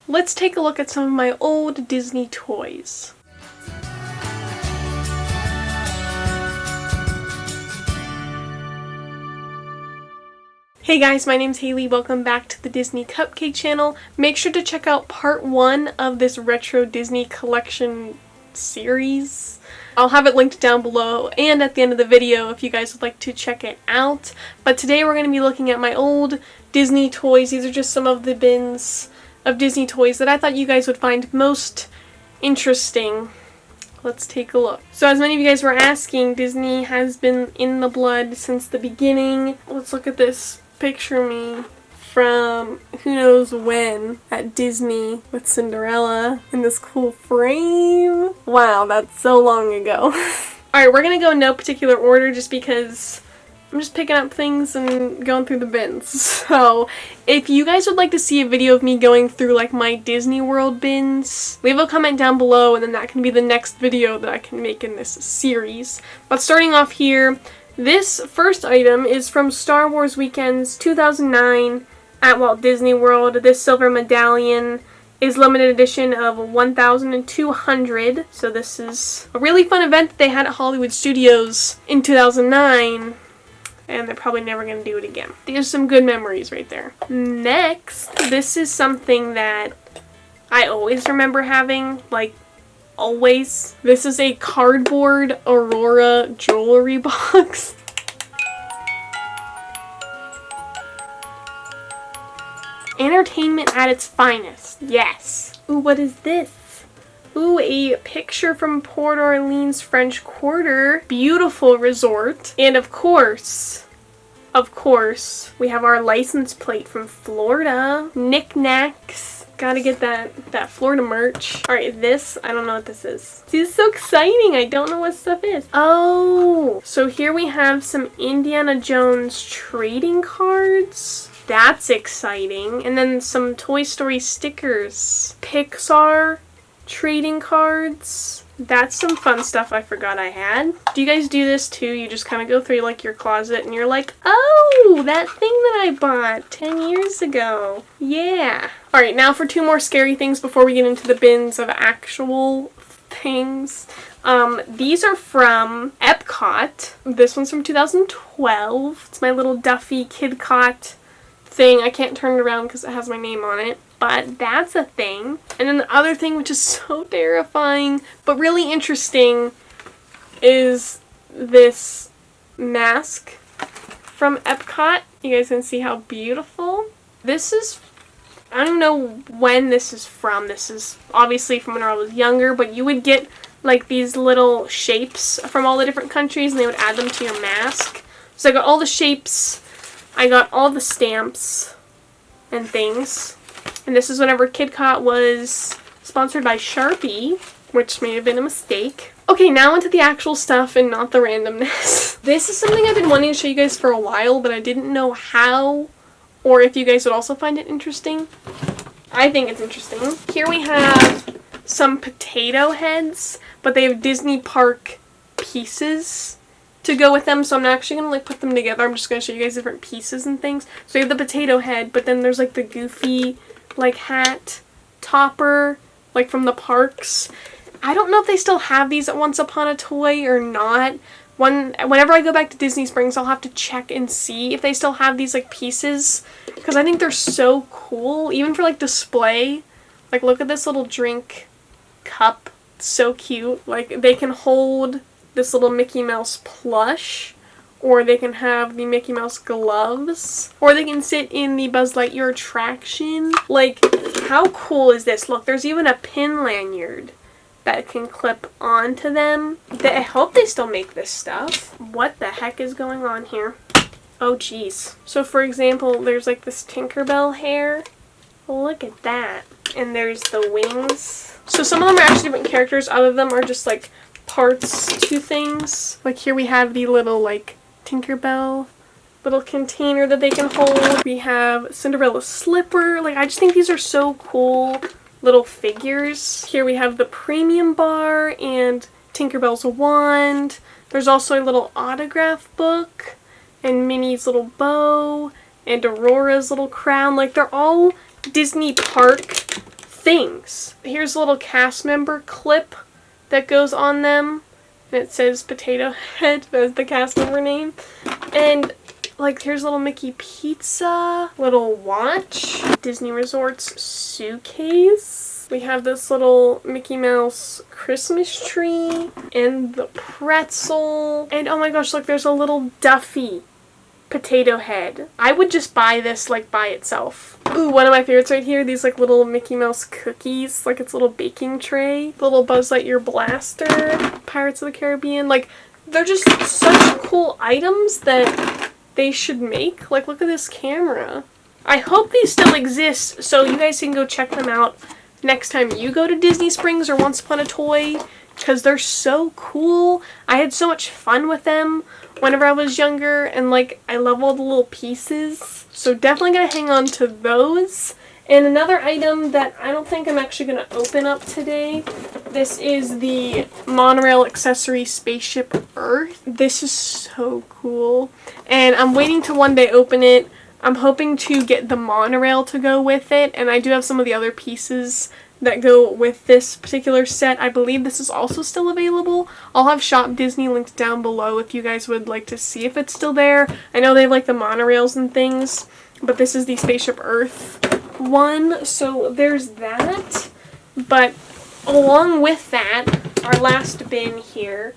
let's take a look at some of my old Disney toys. Hey guys, my name's Hailey. Welcome back to the Disney Cupcake channel. Make sure to check out part 1 of this retro Disney collection series. I'll have it linked down below and at the end of the video if you guys would like to check it out. But today we're going to be looking at my old Disney toys. These are just some of the bins of Disney toys that I thought you guys would find most interesting. Let's take a look. So as many of you guys were asking, Disney has been in the blood since the beginning. Let's look at this. Picture me from who knows when at Disney with Cinderella in this cool frame. Wow, that's so long ago. Alright, we're gonna go in no particular order just because I'm just picking up things and going through the bins. So, if you guys would like to see a video of me going through like my Disney World bins, leave a comment down below and then that can be the next video that I can make in this series. But starting off here, this first item is from Star Wars Weekends 2009 at Walt Disney World. This silver medallion is limited edition of 1,200. So this is a really fun event that they had at Hollywood Studios in 2009. And they're probably never going to do it again. There's some good memories right there. Next, this is something that I always remember having, like, always. This is a cardboard Aurora jewelry box. Entertainment at its finest. Yes. Ooh, what is this? Ooh, a picture from Port Orleans French Quarter. Beautiful resort. And of course, we have our license plate from Florida. Knickknacks. Gotta get that Florida merch. Alright, this, I don't know what this is. This is so exciting. I don't know what stuff is. Oh, so here we have some Indiana Jones trading cards. That's exciting. And then some Toy Story stickers. Pixar trading cards. That's some fun stuff I forgot I had. Do you guys do this too? You just kind of go through like your closet and you're like, oh, that thing that I bought 10 years ago. Yeah. Alright, now for 2 more scary things before we get into the bins of actual things. These are from EPCOT. This one's from 2012. It's my little Duffy KidCot thing. I can't turn it around because it has my name on it. But that's a thing. And then the other thing, which is so terrifying, but really interesting, is this mask from EPCOT. You guys can see how beautiful. This is, I don't know when this is from. This is obviously from when I was younger, but you would get like these little shapes from all the different countries and they would add them to your mask. So I got all the shapes, I got all the stamps and things. And this is whenever KidCot was sponsored by Sharpie, which may have been a mistake. Okay, now into the actual stuff and not the randomness. This is something I've been wanting to show you guys for a while, but I didn't know how or if you guys would also find it interesting. I think it's interesting. Here we have some potato heads, but they have Disney Park pieces to go with them, so I'm not actually going to like put them together. I'm just going to show you guys different pieces and things. So you have the potato head, but then there's like the goofy like hat topper like from the parks. I don't know if they still have these at Once Upon a Toy or not. Whenever I go back to Disney Springs, I'll have to check and see if they still have these like pieces because I think they're so cool, even for like display. Like look at this little drink cup. It's so cute. Like they can hold this little Mickey Mouse plush, or they can have the Mickey Mouse gloves, or they can sit in the Buzz Lightyear attraction. Like, how cool is this? Look, there's even a pin lanyard that can clip onto them. I hope they still make this stuff. What the heck is going on here? Oh, jeez. So, for example, there's like this Tinkerbell hair. Look at that. And there's the wings. So some of them are actually different characters. Other of them are just like parts to things. Like here we have the little like Tinkerbell little container that they can hold. We have Cinderella slipper. Like I just think these are so cool little figures. Here we have the premium bar and Tinkerbell's wand. There's also a little autograph book and Minnie's little bow and Aurora's little crown. Like they're all Disney park things. Here's a little cast member clip that goes on them. And it says Potato Head, that's the cast member name. And like here's a little Mickey pizza, little watch, Disney Resorts suitcase. We have this little Mickey Mouse Christmas tree and the pretzel. And oh my gosh, look, there's a little Duffy Potato Head. I would just buy this like by itself. Ooh, one of my favorites right here, these like little Mickey Mouse cookies, like it's a little baking tray. The little Buzz Lightyear blaster, Pirates of the Caribbean. Like, they're just such cool items that they should make. Like, look at this camera. I hope these still exist so you guys can go check them out next time you go to Disney Springs or Once Upon a Toy, because they're so cool. I had so much fun with them whenever I was younger, and like I love all the little pieces, so definitely gonna hang on to those. And another item that I don't think I'm actually gonna open up today, this is the Monorail Accessory Spaceship Earth. This is so cool, and I'm waiting to one day open it. I'm hoping to get the monorail to go with it, and I do have some of the other pieces that go with this particular set. I believe this is also still available. I'll have Shop Disney linked down below if you guys would like to see if it's still there. I know they have like the monorails and things, but this is the Spaceship Earth one, so there's that. But along with that, our last bin here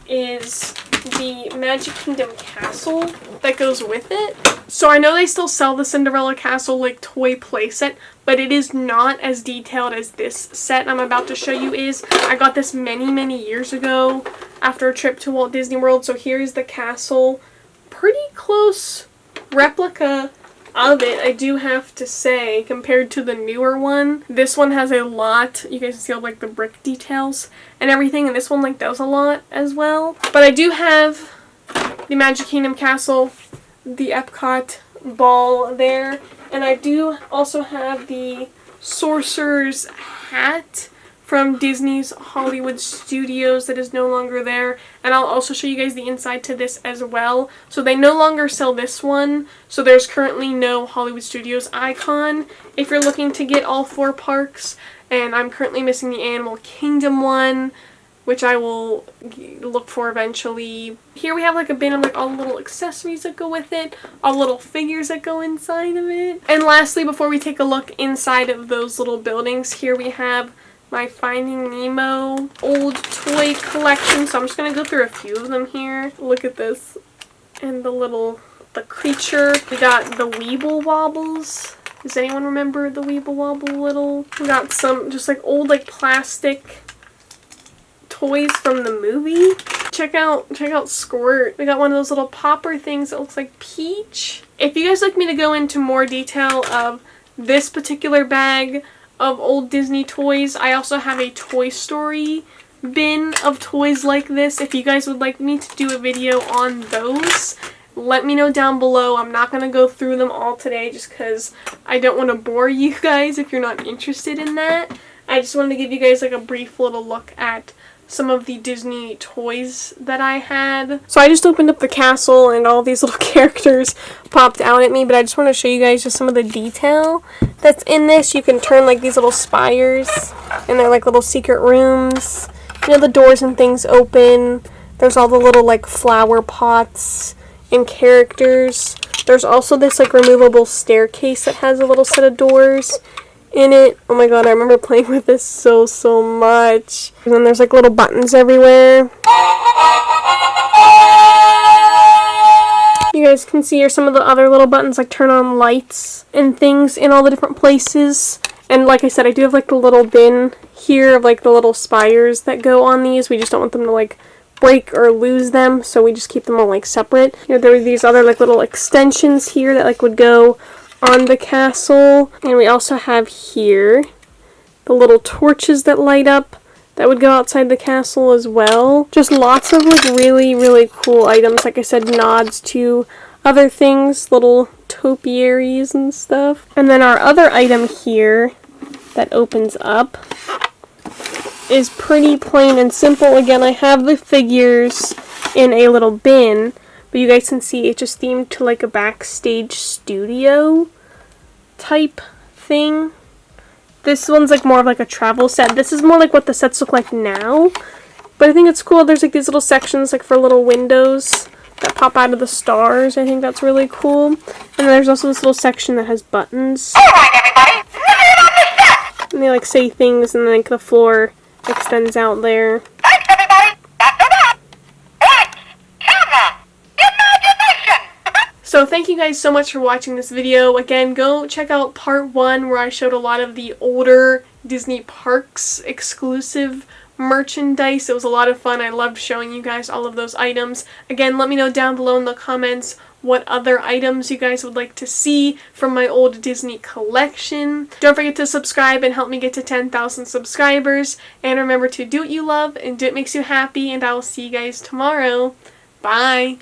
is the Magic Kingdom Castle that goes with it. So I know they still sell the Cinderella Castle like toy playset, but it is not as detailed as this set I'm about to show you is. I got this many years ago after a trip to Walt Disney World. So here's the castle. Pretty close replica of it, I do have to say, compared to the newer one. This one has a lot, you guys can see all like the brick details and everything, and this one like does a lot as well. But I do have the Magic Kingdom Castle, the EPCOT ball there, and I do also have the Sorcerer's hat from Disney's Hollywood Studios that is no longer there, and I'll also show you guys the inside to this as well. So they no longer sell this one, so there's currently no Hollywood Studios icon if you're looking to get all 4 parks, and I'm currently missing the Animal Kingdom one, which I will look for eventually. Here we have like a bin of like all the little accessories that go with it, all the little figures that go inside of it. And lastly, before we take a look inside of those little buildings, here we have my Finding Nemo old toy collection. So I'm just going to go through a few of them here. Look at this. And the creature. We got the Weeble Wobbles. Does anyone remember the Weeble Wobble little? We got some just like old like plastic toys from the movie. Check out Squirt. We got one of those little popper things that looks like Peach. If you guys like me to go into more detail of this particular bag of old Disney toys, I also have a Toy Story bin of toys like this. If you guys would like me to do a video on those, let me know down below. I'm not going to go through them all today just because I don't want to bore you guys if you're not interested in that. I just wanted to give you guys like a brief little look at some of the Disney toys that I had. So I just opened up the castle and all these little characters popped out at me, but I just want to show you guys just some of the detail that's in this. You can turn like these little spires and they're like little secret rooms. You know, the doors and things open. There's all the little like flower pots and characters. There's also this like removable staircase that has a little set of doors in it. Oh my god, I remember playing with this so much. And then there's like little buttons everywhere. You guys can see here some of the other little buttons, like turn on lights and things in all the different places. And like I said, I do have like the little bin here of like the little spires that go on these. We just don't want them to like break or lose them, so we just keep them all like separate. You know, there were these other like little extensions here that like would go on the castle. And we also have here the little torches that light up that would go outside the castle as well. Just lots of like really cool items. Like I said, nods to other things, little topiaries and stuff. And then our other item here that opens up is pretty plain and simple. Again, I have the figures in a little bin, but you guys can see it's just themed to like a backstage studio type thing. This one's like more of like a travel set. This is more like what the sets look like now. But I think it's cool. There's like these little sections like for little windows that pop out of the stars. I think that's really cool. And then there's also this little section that has buttons. Alright, everybody, get on the set! And they like say things and then like the floor extends out there. Thanks, everybody. That's enough. Lights, camera, imagination. So thank you guys so much for watching this video. Again, go check out part 1 where I showed a lot of the older Disney Parks exclusive merchandise. It was a lot of fun. I loved showing you guys all of those items. Again, let me know down below in the comments what other items you guys would like to see from my old Disney collection. Don't forget to subscribe and help me get to 10,000 subscribers. And remember to do what you love and do what makes you happy. And I will see you guys tomorrow. Bye!